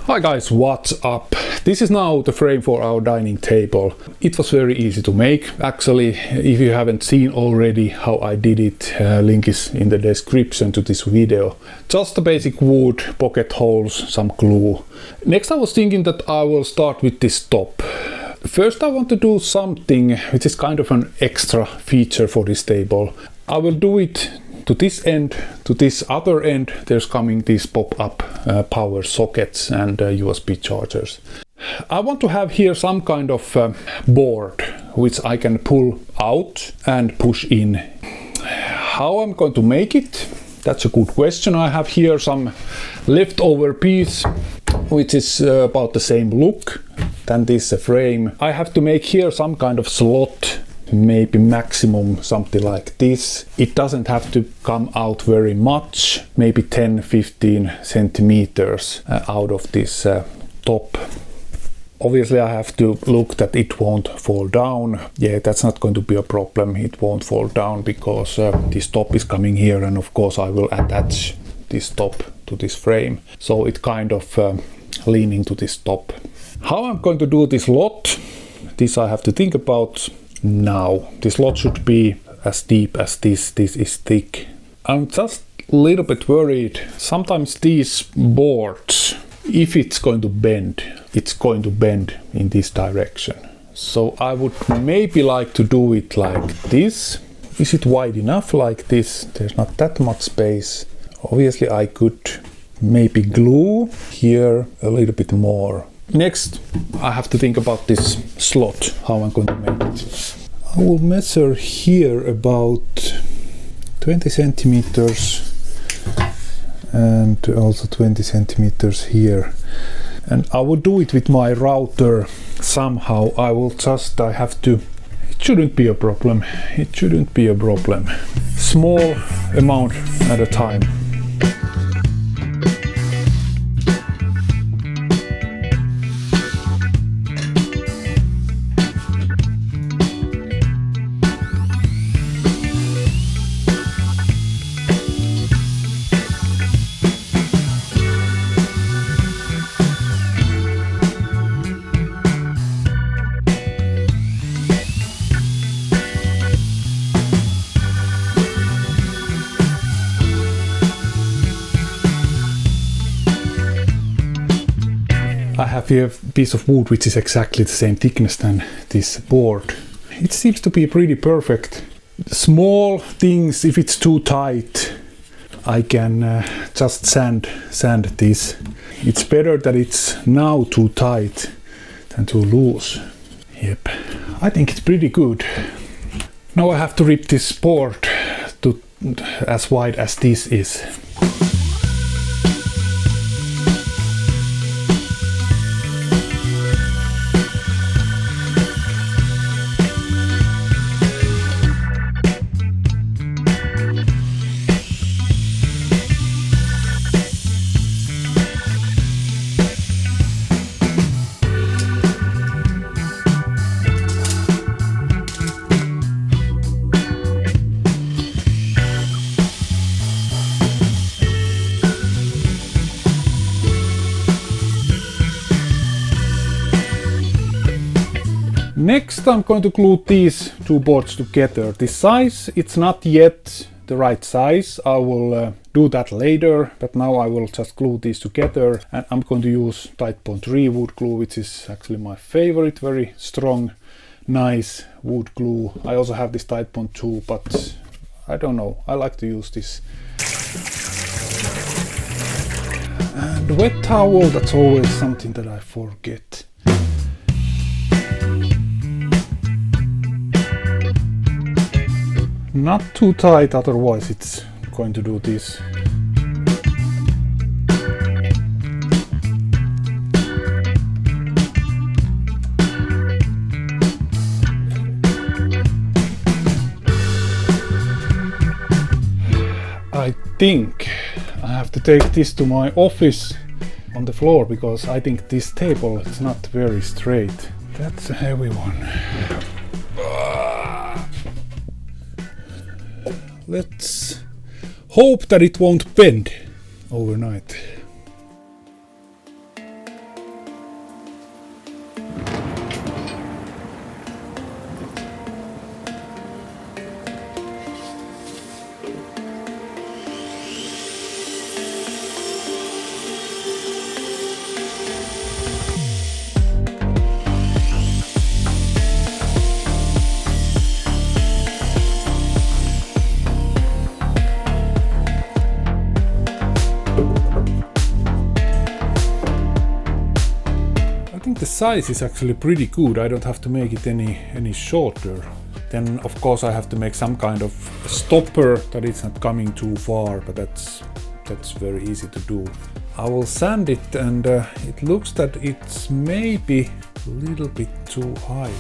Hi guys, what's up? This is now the frame for our dining table. It was very easy to make. Actually, if you haven't seen already how I did it, link is in the description to this video. Just the basic wood, pocket holes, some glue. Next I was thinking that I will start with this top. First I want to do something which is kind of an extra feature for this table. I will do it to this end, to this other end. There's coming these pop-up power sockets and USB chargers. I want to have here some kind of board which I can pull out and push in. How I'm going to make it? That's a good question. I have here some leftover piece which is about the same look than this frame. I have to make here some kind of slot, maybe maximum something like this. It doesn't have to come out very much, maybe 10-15 centimeters out of this top. Obviously I have to look that it won't fall down. Yeah, that's not going to be a problem. It won't fall down because this top is coming here, and of course I will attach this top to this frame. So it kind of leaning to this top. How I'm going to do this lot, this I have to think about now. This lot should be as deep as this. This is thick. I'm just a little bit worried. Sometimes these boards, if it's going to bend, it's going to bend in this direction. So I would maybe like to do it like this. Is it wide enough like this? There's not that much space. Obviously I could maybe glue here a little bit more. Next I have to think about this slot, how I'm going to make it. I will measure here about 20 centimeters and also 20 centimeters here. And I will do it with my router somehow. I have to, it shouldn't be a problem. It shouldn't be a problem. Small amount at a time. I have here a piece of wood which is exactly the same thickness than this board. It seems to be pretty perfect. Small things, if it's too tight, I can just sand this. It's better that it's now too tight than too loose. Yep, I think it's pretty good. Now I have to rip this board to as wide as this is. Next I'm going to glue these two boards together. The size, it's not yet the right size. I will do that later, but now I will just glue these together, and I'm going to use Titebond 3 wood glue, which is actually my favorite. Very strong, nice wood glue. I also have this Titebond 2, but I don't know, I like to use this. And wet towel, that's always something that I forget. Not too tight, otherwise it's going to do this. I think I have to take this to my office on the floor because I think this table is not very straight. That's a heavy one. Let's hope that it won't bend overnight. size is actually pretty good. I don't have to make it any shorter. Then of course I have to make some kind of stopper that it's not coming too far, but that's very easy to do. I will sand it, and it looks that it's maybe a little bit too high.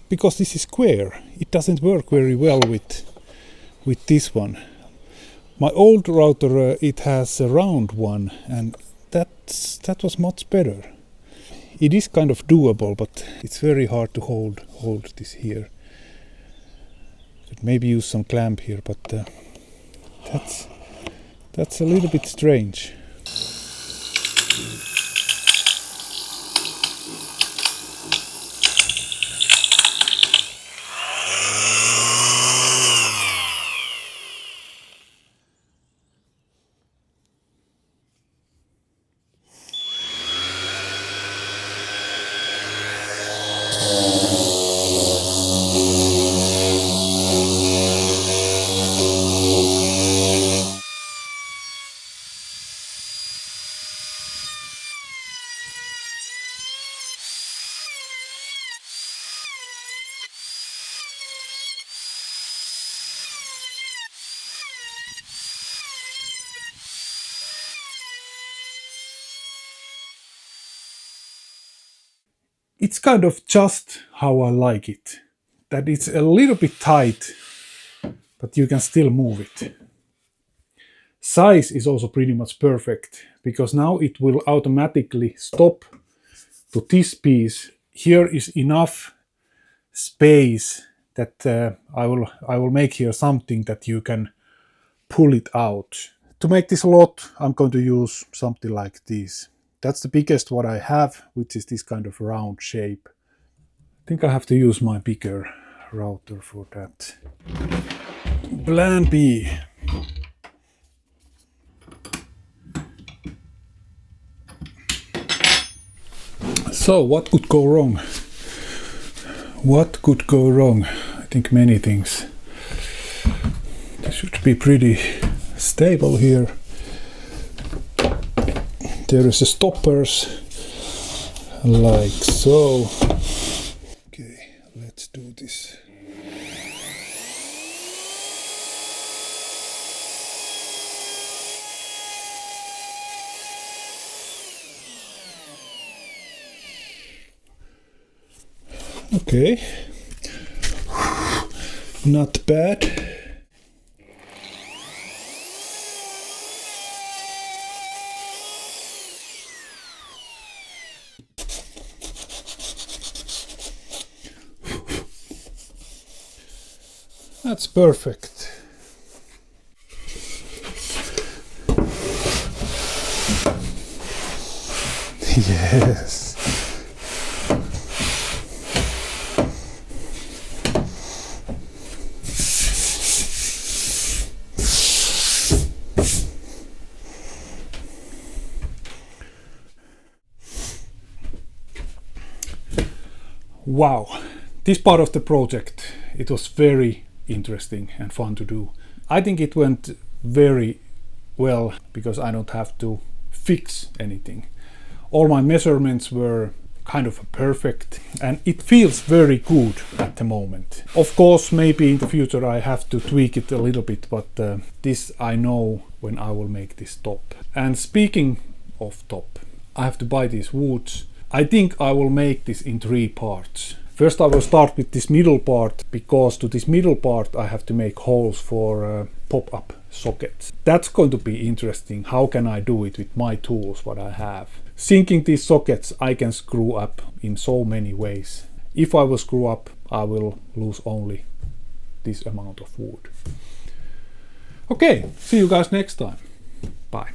Because this is square, it doesn't work very well with this one. My old router, it has a round one, and that was much better. It is kind of doable, but it's very hard to hold this here. Could maybe use some clamp here, but that's a little bit strange. It's kind of just how I like it. That it's a little bit tight, but you can still move it. Size is also pretty much perfect, because now it will automatically stop to this piece. Here is enough space that I will make here something that you can pull it out. To make this a lot, I'm going to use something like this. That's the biggest what I have, which is this kind of round shape. I think I have to use my bigger router for that. Plan B. So, what could go wrong? What could go wrong? I think many things. This should be pretty stable here. There is a stoppers like so. Okay, let's do this. Okay, Okay. Not bad. That's perfect. Yes. Wow, this part of the project, it was very interesting and fun to do. I think it went very well because I don't have to fix anything. All my measurements were kind of perfect and it feels very good at the moment. Of course, maybe in the future I have to tweak it a little bit, but this I know when I will make this top. And speaking of top, I have to buy these woods. I think I will make this in 3 parts. First I will start with this middle part, because to this middle part I have to make holes for pop-up sockets. That's going to be interesting. How can I do it with my tools, what I have? Sinking these sockets I can screw up in so many ways. If I will screw up, I will lose only this amount of wood. Okay, see you guys next time. Bye.